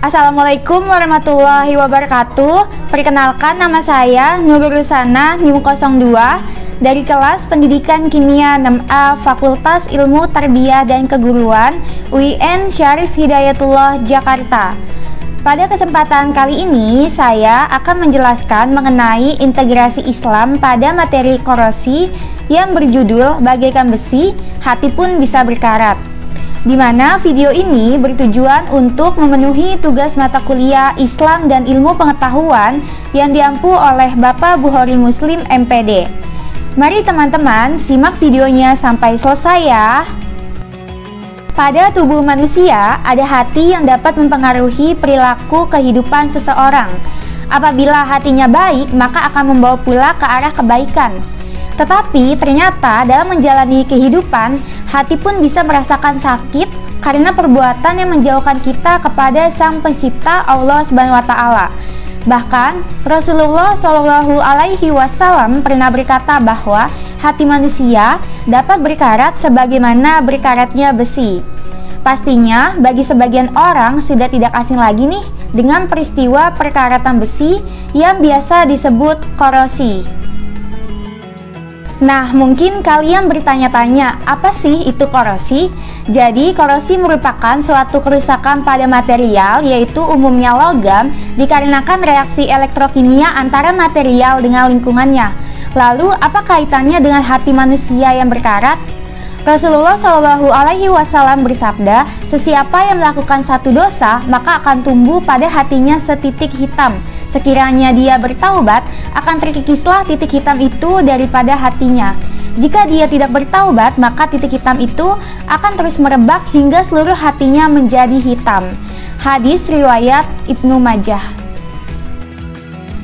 Assalamualaikum warahmatullahi wabarakatuh. Perkenalkan, nama saya Nurul Rusana NIM 02 dari kelas Pendidikan Kimia 6A Fakultas Ilmu Tarbiyah dan Keguruan UIN Syarif Hidayatullah Jakarta. Pada kesempatan kali ini saya akan menjelaskan mengenai integrasi Islam pada materi korosi yang berjudul Bagaikan Besi, Hati Pun Bisa Berkarat, di mana video ini bertujuan untuk memenuhi tugas mata kuliah Islam dan Ilmu Pengetahuan yang diampu oleh Bapak Bukhari Muslim MPD. Mari teman-teman simak videonya sampai selesai ya. Pada tubuh manusia ada hati yang dapat mempengaruhi perilaku kehidupan seseorang. Apabila hatinya baik, maka akan membawa pula ke arah kebaikan. Tetapi ternyata dalam menjalani kehidupan, hati pun bisa merasakan sakit karena perbuatan yang menjauhkan kita kepada Sang Pencipta Allah Subhanahu wa Ta'ala. Bahkan Rasulullah Shallallahu Alaihi Wasallam pernah berkata bahwa hati manusia dapat berkarat sebagaimana berkaratnya besi. Pastinya bagi sebagian orang sudah tidak asing lagi nih dengan peristiwa perkaratan besi yang biasa disebut korosi. Nah, mungkin kalian bertanya-tanya, apa sih itu korosi? Jadi, korosi merupakan suatu kerusakan pada material, yaitu umumnya logam, dikarenakan reaksi elektrokimia antara material dengan lingkungannya. Lalu, apa kaitannya dengan hati manusia yang berkarat? Rasulullah Shallallahu Alaihi Wasallam bersabda, sesiapa yang melakukan satu dosa, maka akan tumbuh pada hatinya setitik hitam. Sekiranya dia bertaubat, akan terkikislah titik hitam itu daripada hatinya. Jika dia tidak bertaubat, maka titik hitam itu akan terus merebak hingga seluruh hatinya menjadi hitam. Hadis riwayat Ibnu Majah.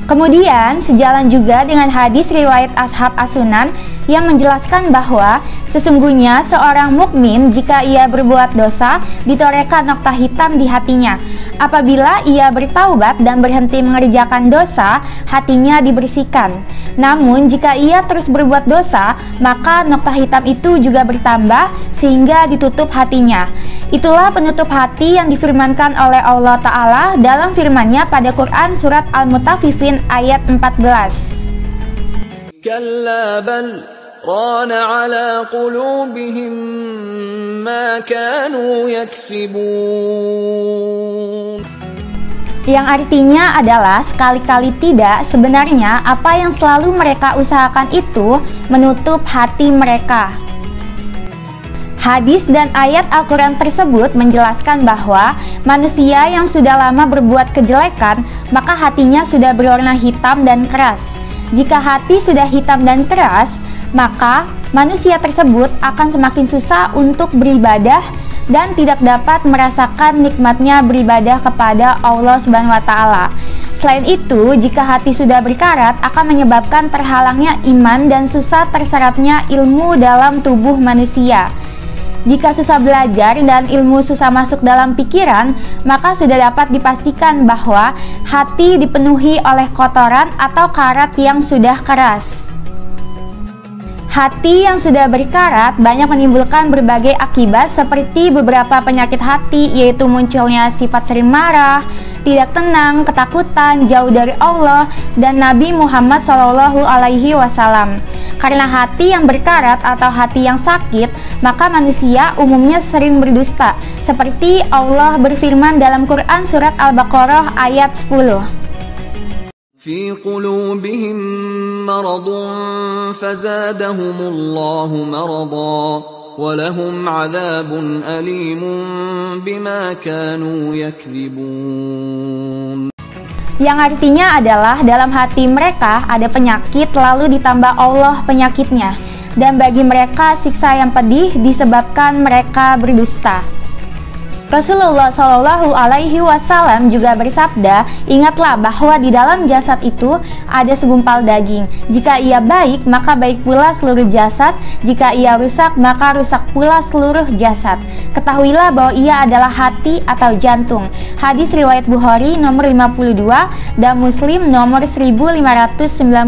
Kemudian sejalan juga dengan hadis riwayat Ashab As-Sunan yang menjelaskan bahwa sesungguhnya seorang mukmin jika ia berbuat dosa ditorekan nokta hitam di hatinya. Apabila ia bertaubat dan berhenti mengerjakan dosa, hatinya dibersihkan. Namun jika ia terus berbuat dosa, maka nokta hitam itu juga bertambah sehingga ditutup hatinya. Itulah penutup hati yang difirmankan oleh Allah Ta'ala dalam firman-Nya pada Quran Surat Al-Mutaffifin ayat 14. Kalla bal rana ala qulubihim ma kanu yaksibun. Yang artinya adalah sekali-kali tidak, sebenarnya apa yang selalu mereka usahakan itu menutup hati mereka. Hadis dan ayat Al-Quran tersebut menjelaskan bahwa manusia yang sudah lama berbuat kejelekan, maka hatinya sudah berwarna hitam dan keras. Jika hati sudah hitam dan keras, maka manusia tersebut akan semakin susah untuk beribadah dan tidak dapat merasakan nikmatnya beribadah kepada Allah Subhanahu wa Ta'ala. Selain itu, jika hati sudah berkarat akan menyebabkan terhalangnya iman dan susah terserapnya ilmu dalam tubuh manusia. Jika susah belajar dan ilmu susah masuk dalam pikiran, maka sudah dapat dipastikan bahwa hati dipenuhi oleh kotoran atau karat yang sudah keras. Hati yang sudah berkarat banyak menimbulkan berbagai akibat seperti beberapa penyakit hati, yaitu munculnya sifat sering marah, tidak tenang, ketakutan, jauh dari Allah dan Nabi Muhammad SAW. Karena hati yang berkarat atau hati yang sakit, maka manusia umumnya sering berdusta, seperti Allah berfirman dalam Quran Surat Al-Baqarah ayat 10. في قلوبهم مرض فزادهم الله مرضا ولهم عذاب أليم بما كانوا يكذبون. Yang artinya adalah dalam hati mereka ada penyakit lalu ditambah Allah penyakitnya, dan bagi mereka siksa yang pedih disebabkan mereka berdusta. Rasulullah Shallallahu Alaihi Wasallam juga bersabda, ingatlah bahwa di dalam jasad itu ada segumpal daging. Jika ia baik, maka baik pula seluruh jasad. Jika ia rusak, maka rusak pula seluruh jasad. Ketahuilah bahwa ia adalah hati atau jantung. Hadis riwayat Bukhari nomor 52 dan Muslim nomor 1599.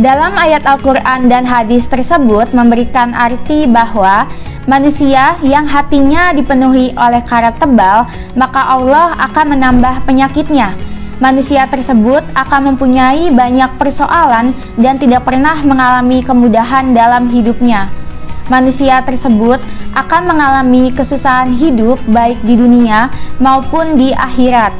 Dalam ayat Al-Quran dan hadis tersebut memberikan arti bahwa manusia yang hatinya dipenuhi oleh karat tebal, maka Allah akan menambah penyakitnya. Manusia tersebut akan mempunyai banyak persoalan dan tidak pernah mengalami kemudahan dalam hidupnya. Manusia tersebut akan mengalami kesusahan hidup baik di dunia maupun di akhirat.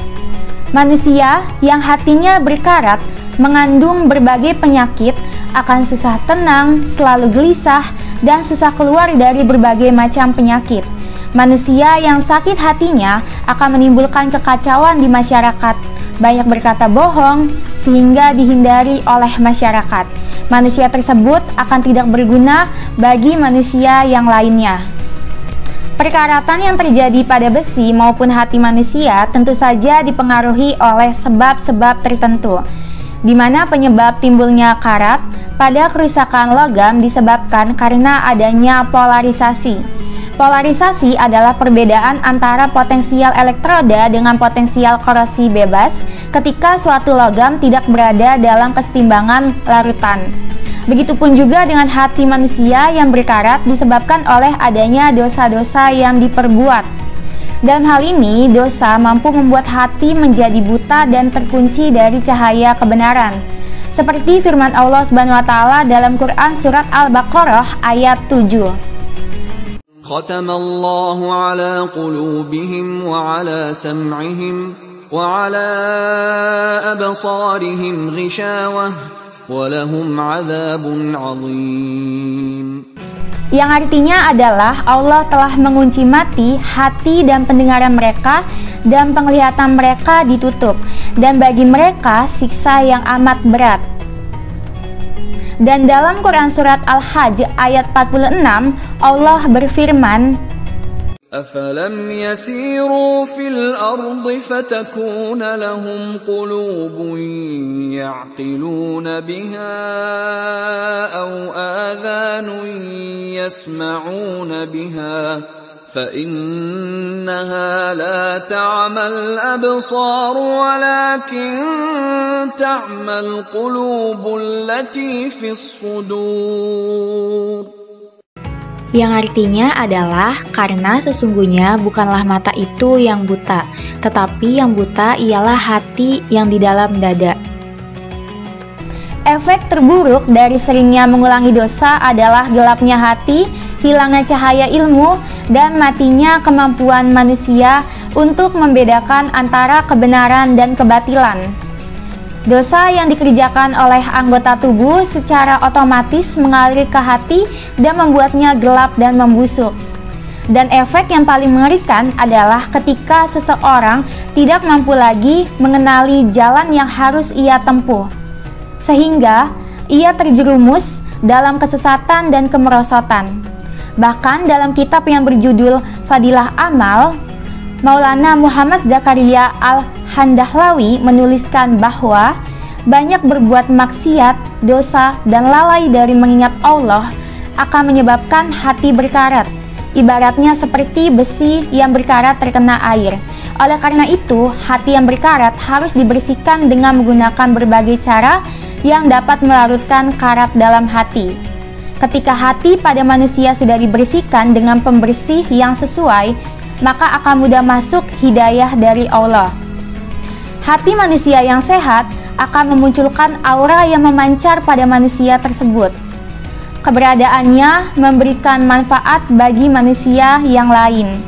Manusia yang hatinya berkarat mengandung berbagai penyakit akan susah tenang, selalu gelisah, dan susah keluar dari berbagai macam penyakit. Manusia yang sakit hatinya akan menimbulkan kekacauan di masyarakat, banyak berkata bohong sehingga dihindari oleh masyarakat. Manusia tersebut akan tidak berguna bagi manusia yang lainnya. Perkaratan yang terjadi pada besi maupun hati manusia tentu saja dipengaruhi oleh sebab-sebab tertentu, di mana penyebab timbulnya karat pada kerusakan logam disebabkan karena adanya polarisasi. Polarisasi adalah perbedaan antara potensial elektroda dengan potensial korosi bebas ketika suatu logam tidak berada dalam kesetimbangan larutan. Begitupun juga dengan hati manusia yang berkarat disebabkan oleh adanya dosa-dosa yang diperbuat. Dalam hal ini, dosa mampu membuat hati menjadi buta dan terkunci dari cahaya kebenaran. Seperti firman Allah Subhanahu wa taala dalam Quran surat Al-Baqarah ayat 7. Khatamallahu ala qulubihim wa ala sam'ihim wa ala absarihim ghishawah wa lahum 'adzabun 'adzim. Yang artinya adalah Allah telah mengunci mati, hati dan pendengaran mereka, dan penglihatan mereka ditutup, dan bagi mereka siksa yang amat berat. Dan dalam Quran surat Al-Hajj ayat 46, Allah berfirman, أَفَلَمْ يَسِيرُوا فِي الْأَرْضِ فَتَكُونَ لَهُمْ قُلُوبٌ يَعْقِلُونَ بِهَا أَوْ آذَانٌ يَسْمَعُونَ بِهَا فَإِنَّهَا لَا تَعْمَى الْأَبْصَارُ وَلَكِنْ تَعْمَى الْقُلُوبُ الَّتِي فِي الصُّدُورِ. Yang artinya adalah karena sesungguhnya bukanlah mata itu yang buta, tetapi yang buta ialah hati yang di dalam dada. Efek terburuk dari seringnya mengulangi dosa adalah gelapnya hati, hilangnya cahaya ilmu, dan matinya kemampuan manusia untuk membedakan antara kebenaran dan kebatilan. Dosa yang dikerjakan oleh anggota tubuh secara otomatis mengalir ke hati dan membuatnya gelap dan membusuk. Dan efek yang paling mengerikan adalah ketika seseorang tidak mampu lagi mengenali jalan yang harus ia tempuh, sehingga ia terjerumus dalam kesesatan dan kemerosotan. Bahkan dalam kitab yang berjudul Fadilah Amal, Maulana Muhammad Zakaria Al-Handahlawi menuliskan bahwa banyak berbuat maksiat, dosa, dan lalai dari mengingat Allah akan menyebabkan hati berkarat. Ibaratnya seperti besi yang berkarat terkena air. Oleh karena itu, hati yang berkarat harus dibersihkan dengan menggunakan berbagai cara yang dapat melarutkan karat dalam hati. Ketika hati pada manusia sudah dibersihkan dengan pembersih yang sesuai, maka akan mudah masuk hidayah dari Allah. Hati manusia yang sehat akan memunculkan aura yang memancar pada manusia tersebut. Keberadaannya memberikan manfaat bagi manusia yang lain.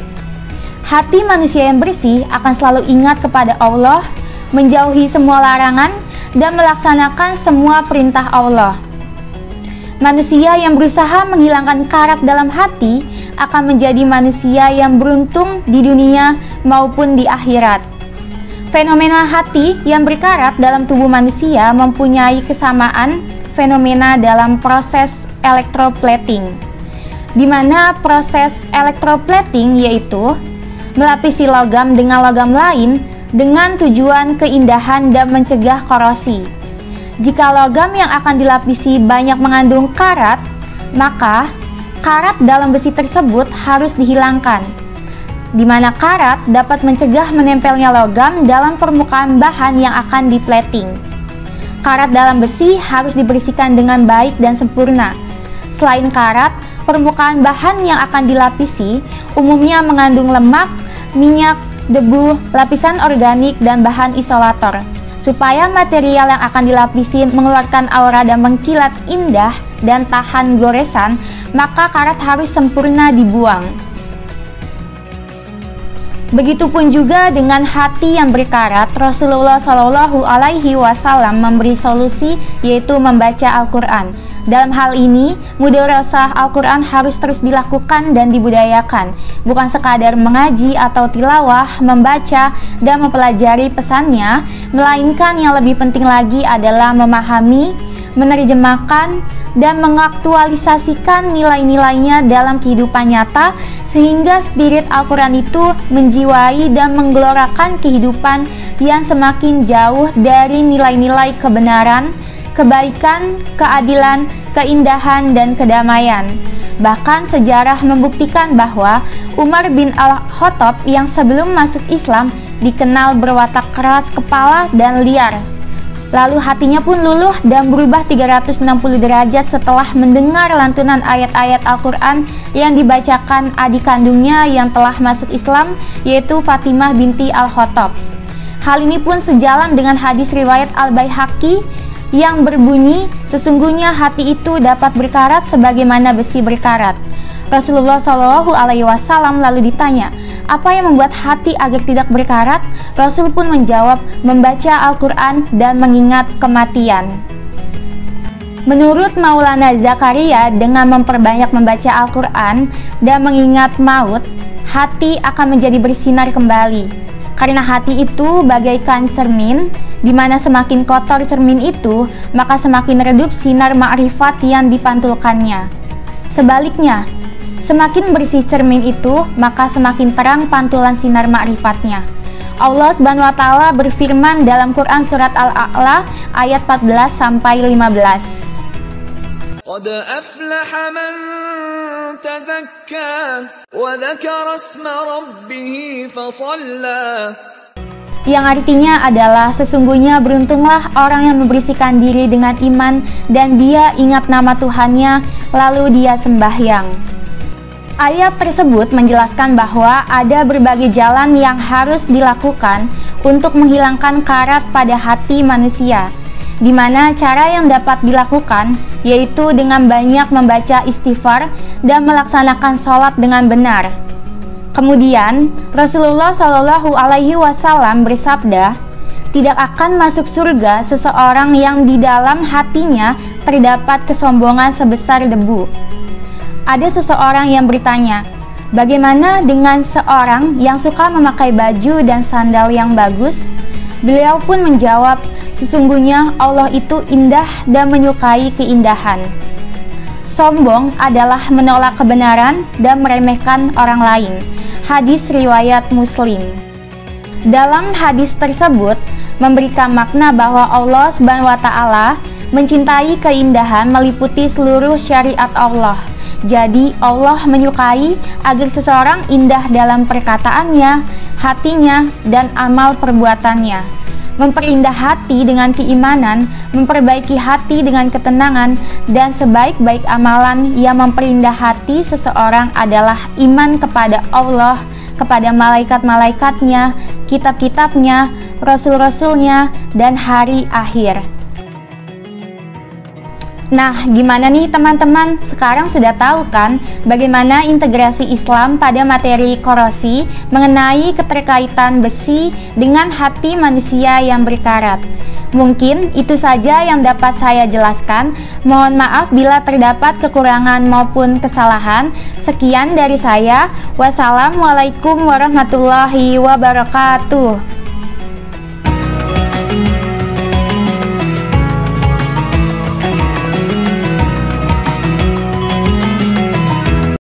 Hati manusia yang bersih akan selalu ingat kepada Allah, menjauhi semua larangan, dan melaksanakan semua perintah Allah. Manusia yang berusaha menghilangkan karat dalam hati akan menjadi manusia yang beruntung di dunia maupun di akhirat. Fenomena hati yang berkarat dalam tubuh manusia mempunyai kesamaan fenomena dalam proses electroplating, di mana proses electroplating yaitu melapisi logam dengan logam lain dengan tujuan keindahan dan mencegah korosi. Jika logam yang akan dilapisi banyak mengandung karat, maka karat dalam besi tersebut harus dihilangkan, di mana karat dapat mencegah menempelnya logam dalam permukaan bahan yang akan di-plating. Karat dalam besi harus dibersihkan dengan baik dan sempurna. Selain karat, permukaan bahan yang akan dilapisi umumnya mengandung lemak, minyak, debu, lapisan organik, dan bahan isolator. Supaya material yang akan dilapisi mengeluarkan aura dan mengkilat indah dan tahan goresan, maka karat harus sempurna dibuang. Begitupun juga dengan hati yang berkarat, Rasulullah Shallallahu Alaihi Wasallam memberi solusi, yaitu membaca Al-Quran. Dalam hal ini, mudarasah Al-Quran harus terus dilakukan dan dibudayakan, bukan sekadar mengaji atau tilawah, membaca, dan mempelajari pesannya, melainkan yang lebih penting lagi adalah memahami, menerjemahkan, dan mengaktualisasikan nilai-nilainya dalam kehidupan nyata, sehingga spirit Al-Quran itu menjiwai dan menggelorakan kehidupan yang semakin jauh dari nilai-nilai kebenaran, kebaikan, keadilan, keindahan, dan kedamaian. Bahkan sejarah membuktikan bahwa Umar bin Al-Khattab yang sebelum masuk Islam dikenal berwatak keras kepala dan liar. Lalu hatinya pun luluh dan berubah 360 derajat setelah mendengar lantunan ayat-ayat Al-Quran yang dibacakan adik kandungnya yang telah masuk Islam, yaitu Fatimah binti Al-Khattab. Hal ini pun sejalan dengan hadis riwayat Al-Baihaqi yang berbunyi, sesungguhnya hati itu dapat berkarat sebagaimana besi berkarat. Rasulullah Shallallahu Alaihi Wasallam lalu ditanya, apa yang membuat hati agar tidak berkarat? Rasul pun menjawab, membaca Al-Quran dan mengingat kematian. Menurut Maulana Zakaria, dengan memperbanyak membaca Al-Quran dan mengingat maut, hati akan menjadi bersinar kembali. Karena hati itu bagaikan cermin, di mana semakin kotor cermin itu, maka semakin redup sinar ma'rifat yang dipantulkannya. Sebaliknya, semakin bersih cermin itu, maka semakin terang pantulan sinar ma'rifatnya. Allah Subhanahu wa Ta'ala berfirman dalam Quran surat Al-A'la ayat 14 sampai 15. قد أفلح من تزكى وذكر اسم ربه فصلى. Yang artinya adalah sesungguhnya beruntunglah orang yang membersihkan diri dengan iman dan dia ingat nama Tuhannya lalu dia sembahyang. Ayat tersebut menjelaskan bahwa ada berbagai jalan yang harus dilakukan untuk menghilangkan karat pada hati manusia, di mana cara yang dapat dilakukan yaitu dengan banyak membaca istighfar dan melaksanakan sholat dengan benar. Kemudian Rasulullah Shallallahu Alaihi Wasallam bersabda, tidak akan masuk surga seseorang yang di dalam hatinya terdapat kesombongan sebesar debu. Ada seseorang yang bertanya, bagaimana dengan seorang yang suka memakai baju dan sandal yang bagus? Beliau pun menjawab, sesungguhnya Allah itu indah dan menyukai keindahan. Sombong adalah menolak kebenaran dan meremehkan orang lain. Hadis riwayat Muslim. Dalam hadis tersebut memberikan makna bahwa Allah Subhanahu wa Ta'ala mencintai keindahan meliputi seluruh syariat Allah. Jadi Allah menyukai agar seseorang indah dalam perkataannya, hatinya, dan amal perbuatannya. Memperindah hati dengan keimanan, memperbaiki hati dengan ketenangan, dan sebaik-baik amalan yang memperindah hati seseorang adalah iman kepada Allah, kepada malaikat-malaikatnya, kitab-kitabnya, rasul-rasulnya, dan hari akhir. Nah, gimana nih teman-teman? Sekarang sudah tahu kan bagaimana integrasi Islam pada materi korosi mengenai keterkaitan besi dengan hati manusia yang berkarat. Mungkin itu saja yang dapat saya jelaskan. Mohon maaf bila terdapat kekurangan maupun kesalahan. Sekian dari saya. Wassalamualaikum warahmatullahi wabarakatuh.